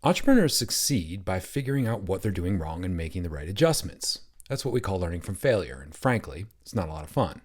Entrepreneurs succeed by figuring out what they're doing wrong and making the right adjustments. That's what we call learning from failure, and frankly, it's not a lot of fun.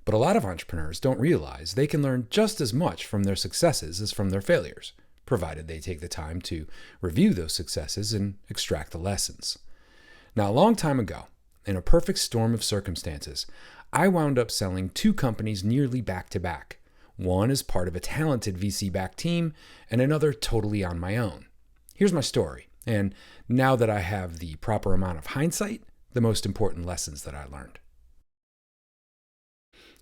But a lot of entrepreneurs don't realize they can learn just as much from their successes as from their failures, provided they take the time to review those successes and extract the lessons. Now, a long time ago, in a perfect storm of circumstances, I wound up selling two companies nearly back to back. One as part of a talented VC-backed team, and another totally on my own. Here's my story, and now that I have the proper amount of hindsight, the most important lessons that I learned.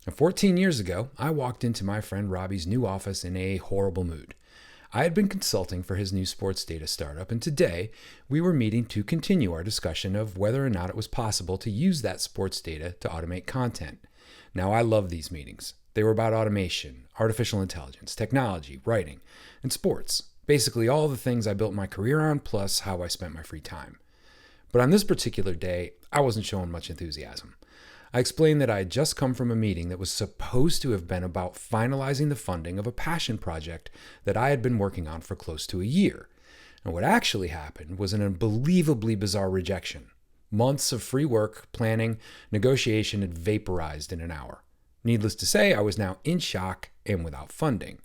14 years ago, I walked into my friend Robbie's new office in a horrible mood. I had been consulting for his new sports data startup, and today we were meeting to continue our discussion of whether or not it was possible to use that sports data to automate content. Now, I love these meetings. They were about automation, artificial intelligence, technology, writing, and sports. Basically all the things I built my career on, plus how I spent my free time. But on this particular day, I wasn't showing much enthusiasm. I explained that I had just come from a meeting that was supposed to have been about finalizing the funding of a passion project that I had been working on for close to a year. And what actually happened was an unbelievably bizarre rejection. Months of free work, planning, negotiation had vaporized in an hour. Needless to say, I was now in shock and without funding.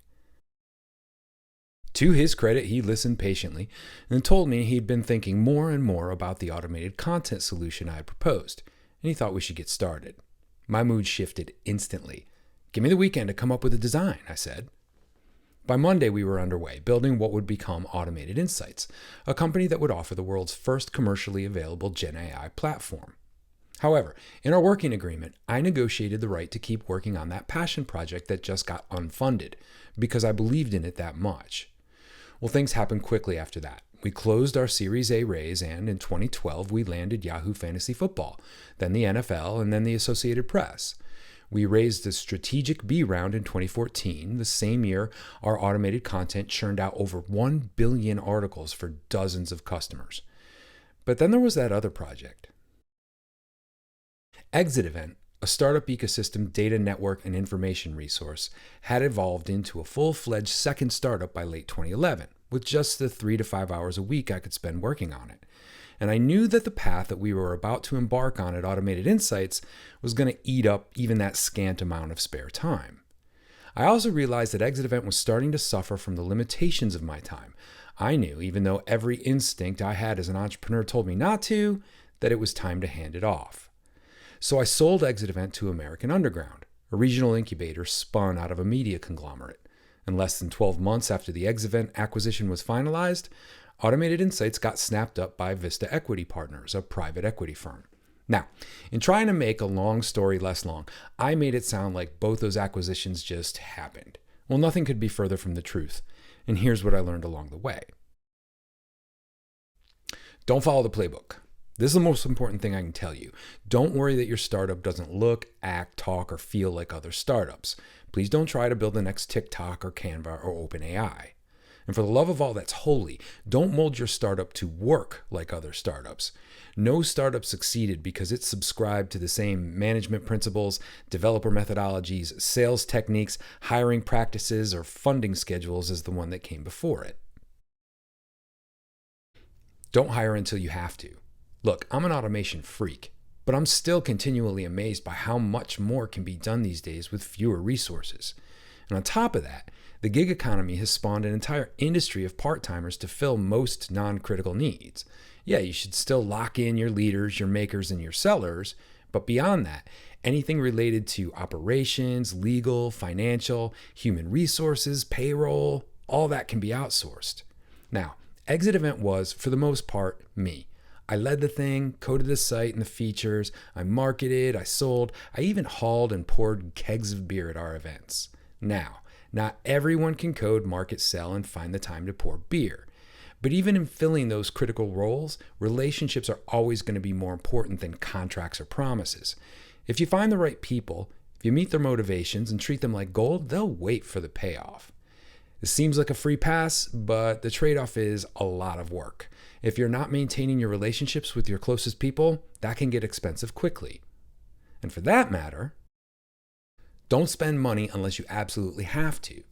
To his credit, he listened patiently and told me he'd been thinking more and more about the automated content solution I had proposed, and he thought we should get started. My mood shifted instantly. "Give me the weekend to come up with a design," I said. By Monday, we were underway, building what would become Automated Insights, a company that would offer the world's first commercially available Gen AI platform. However, in our working agreement, I negotiated the right to keep working on that passion project that just got unfunded, because I believed in it that much. Well, things happened quickly after that. We closed our Series A raise, and in 2012, we landed Yahoo Fantasy Football, then the NFL, and then the Associated Press. We raised a strategic B round in 2014, the same year our automated content churned out over 1 billion articles for dozens of customers. But then there was that other project. Exit Event, a startup ecosystem data network and information resource, had evolved into a full-fledged second startup by late 2011, with just the 3 to 5 hours a week I could spend working on it. And I knew that the path that we were about to embark on at Automated Insights was going to eat up even that scant amount of spare time. I also realized that Exit Event was starting to suffer from the limitations of my time. I knew, even though every instinct I had as an entrepreneur told me not to, that it was time to hand it off. So I sold Exit Event to American Underground, a regional incubator spun out of a media conglomerate. And less than 12 months after the Exit Event acquisition was finalized, Automated Insights got snapped up by Vista Equity Partners, a private equity firm. Now, in trying to make a long story less long, I made it sound like both those acquisitions just happened. Well, nothing could be further from the truth. And here's what I learned along the way. Don't follow the playbook. This is the most important thing I can tell you. Don't worry that your startup doesn't look, act, talk, or feel like other startups. Please don't try to build the next TikTok or Canva or OpenAI. And for the love of all that's holy, don't mold your startup to work like other startups. No startup succeeded because it subscribed to the same management principles, developer methodologies, sales techniques, hiring practices, or funding schedules as the one that came before it. Don't hire until you have to. Look, I'm an automation freak, but I'm still continually amazed by how much more can be done these days with fewer resources. And on top of that, the gig economy has spawned an entire industry of part-timers to fill most non-critical needs. Yeah, you should still lock in your leaders, your makers, and your sellers, but beyond that, anything related to operations, legal, financial, human resources, payroll, all that can be outsourced. Now, Exit Event was, for the most part, me. I led the thing, coded the site and the features, I marketed, I sold, I even hauled and poured kegs of beer at our events. Now, not everyone can code, market, sell, and find the time to pour beer. But even in filling those critical roles, relationships are always going to be more important than contracts or promises. If you find the right people, if you meet their motivations and treat them like gold, they'll wait for the payoff. This seems like a free pass, but the trade-off is a lot of work. If you're not maintaining your relationships with your closest people, that can get expensive quickly. And for that matter, don't spend money unless you absolutely have to.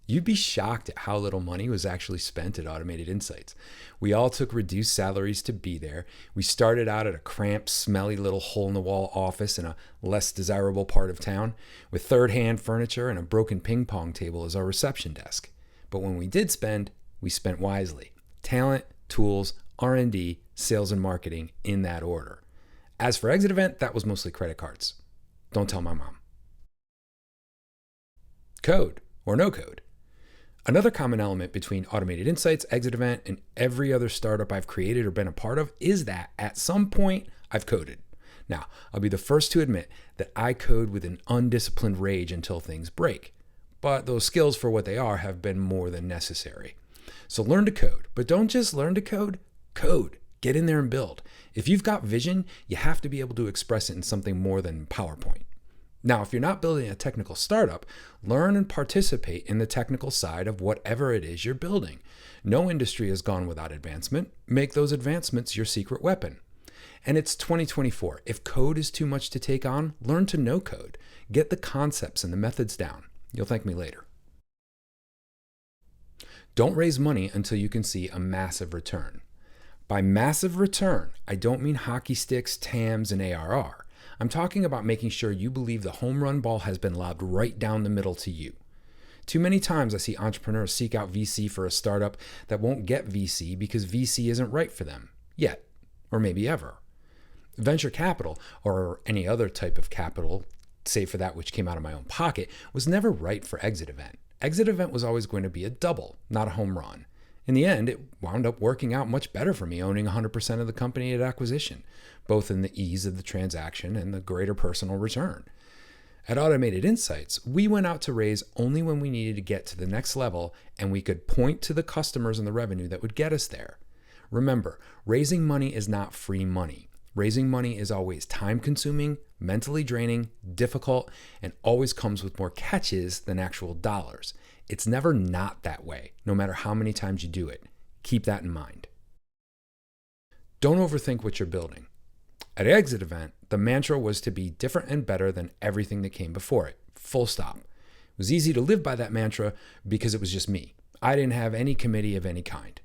You'd be shocked at how little money was actually spent at Automated Insights. We all took reduced salaries to be there. We started out at a cramped, smelly little hole-in-the-wall office in a less desirable part of town, with third-hand furniture and a broken ping pong table as our reception desk. But when we did spend, we spent wisely. Talent, tools, R&D, sales and marketing, in that order. As for exit event, that was mostly credit cards. Don't tell my mom. Code or no code. Another common element between Automated Insights, Exit Event, and every other startup I've created or been a part of is that at some point I've coded. Now, I'll be the first to admit that I code with an undisciplined rage until things break. But those skills, for what they are, have been more than necessary. So learn to code, but don't just learn to code, code. Get in there and build. If you've got vision, you have to be able to express it in something more than PowerPoint. Now, if you're not building a technical startup, learn and participate in the technical side of whatever it is you're building. No industry has gone without advancement. Make those advancements your secret weapon. And it's 2024. If code is too much to take on, learn to no code. Get the concepts and the methods down. You'll thank me later. Don't raise money until you can see a massive return. By massive return, I don't mean hockey sticks, TAMs, and ARR. I'm talking about making sure you believe the home run ball has been lobbed right down the middle to you. Too many times I see entrepreneurs seek out VC for a startup that won't get VC because VC isn't right for them, yet, or maybe ever. Venture capital, or any other type of capital, save for that which came out of my own pocket, was never right for Exit Event. Exit Event was always going to be a double, not a home run. In the end, it wound up working out much better for me owning 100% of the company at acquisition, both in the ease of the transaction and the greater personal return. At Automated Insights, we went out to raise only when we needed to get to the next level and we could point to the customers and the revenue that would get us there. Remember, raising money is not free money. Raising money is always time-consuming, mentally draining, difficult, and always comes with more catches than actual dollars. It's never not that way, no matter how many times you do it. Keep that in mind. Don't overthink what you're building. At Exit Event, the mantra was to be different and better than everything that came before it. Full stop. It was easy to live by that mantra because it was just me. I didn't have any committee of any kind.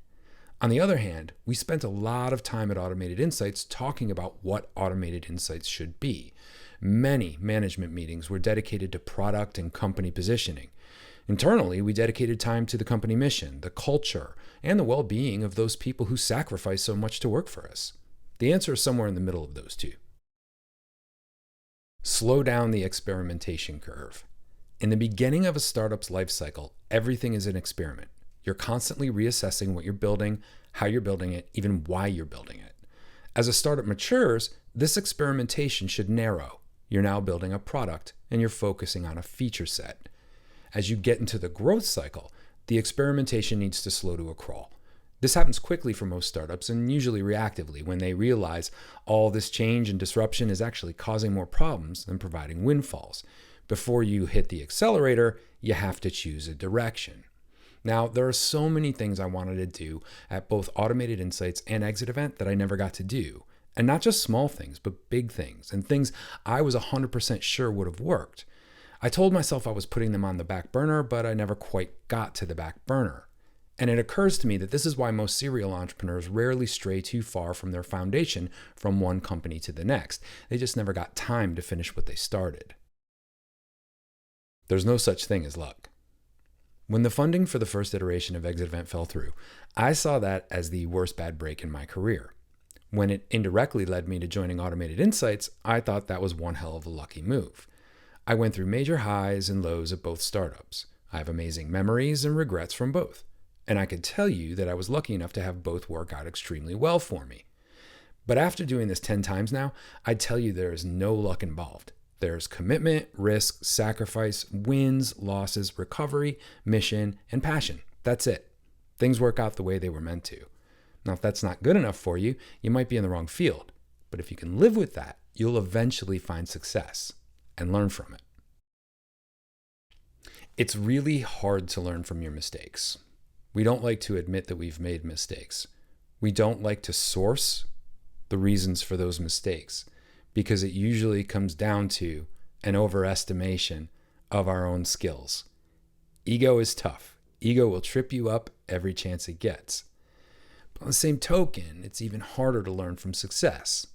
On the other hand, we spent a lot of time at Automated Insights talking about what Automated Insights should be. Many management meetings were dedicated to product and company positioning. Internally, we dedicated time to the company mission, the culture, and the well-being of those people who sacrifice so much to work for us. The answer is somewhere in the middle of those two. Slow down the experimentation curve. In the beginning of a startup's life cycle, everything is an experiment. You're constantly reassessing what you're building, how you're building it, even why you're building it. As a startup matures, this experimentation should narrow. You're now building a product, and you're focusing on a feature set. As you get into the growth cycle, the experimentation needs to slow to a crawl. This happens quickly for most startups and usually reactively when they realize all this change and disruption is actually causing more problems than providing windfalls. Before you hit the accelerator, you have to choose a direction. Now, there are so many things I wanted to do at both Automated Insights and Exit Event that I never got to do. And not just small things, but big things and things I was 100% sure would have worked. I told myself I was putting them on the back burner, but I never quite got to the back burner. And it occurs to me that this is why most serial entrepreneurs rarely stray too far from their foundation from one company to the next. They just never got time to finish what they started. There's no such thing as luck. When the funding for the first iteration of Exit Event fell through, I saw that as the worst bad break in my career. When it indirectly led me to joining Automated Insights, I thought that was one hell of a lucky move. I went through major highs and lows at both startups. I have amazing memories and regrets from both. And I could tell you that I was lucky enough to have both work out extremely well for me. But after doing this 10 times now, I'd tell you there is no luck involved. There's commitment, risk, sacrifice, wins, losses, recovery, mission, and passion. That's it. Things work out the way they were meant to. Now, if that's not good enough for you, you might be in the wrong field. But if you can live with that, you'll eventually find success and learn from it. It's really hard to learn from your mistakes. We don't like to admit that we've made mistakes. We don't like to source the reasons for those mistakes because it usually comes down to an overestimation of our own skills. Ego is tough. Ego will trip you up every chance it gets. But on the same token, it's even harder to learn from success.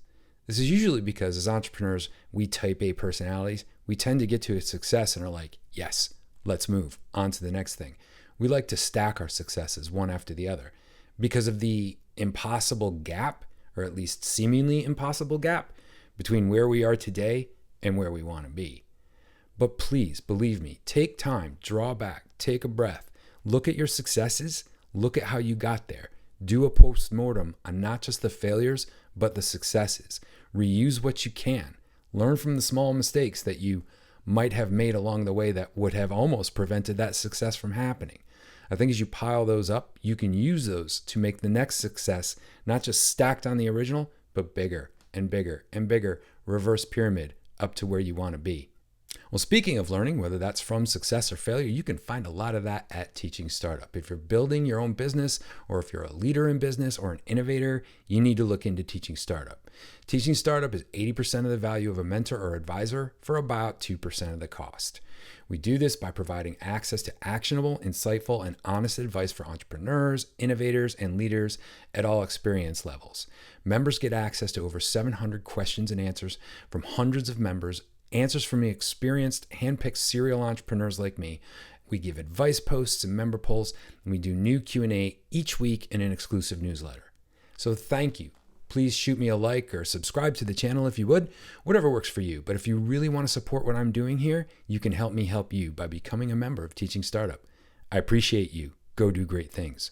This is usually because as entrepreneurs, we type A personalities, we tend to get to a success and are like, yes, let's move on to the next thing. We like to stack our successes one after the other because of the impossible gap, or at least seemingly impossible gap, between where we are today and where we want to be. But please, believe me, take time, draw back, take a breath, look at your successes, look at how you got there. Do a post-mortem on not just the failures, but the successes. Reuse what you can. Learn from the small mistakes that you might have made along the way that would have almost prevented that success from happening. I think as you pile those up, you can use those to make the next success not just stacked on the original, but bigger and bigger and bigger, reverse pyramid up to where you want to be. Well, speaking of learning, whether that's from success or failure, you can find a lot of that at Teaching Startup. If you're building your own business, or if you're a leader in business or an innovator, you need to look into Teaching Startup. Teaching Startup is 80% of the value of a mentor or advisor for about 2% of the cost. We do this by providing access to actionable, insightful, and honest advice for entrepreneurs, innovators, and leaders at all experience levels. Members get access to over 700 questions and answers from hundreds of members, answers from experienced, handpicked serial entrepreneurs like me. We give advice posts and member polls, and we do new Q&A each week in an exclusive newsletter. So thank you. Please shoot me a like or subscribe to the channel if you would, whatever works for you. But if you really want to support what I'm doing here, you can help me help you by becoming a member of Teaching Startup. I appreciate you. Go do great things.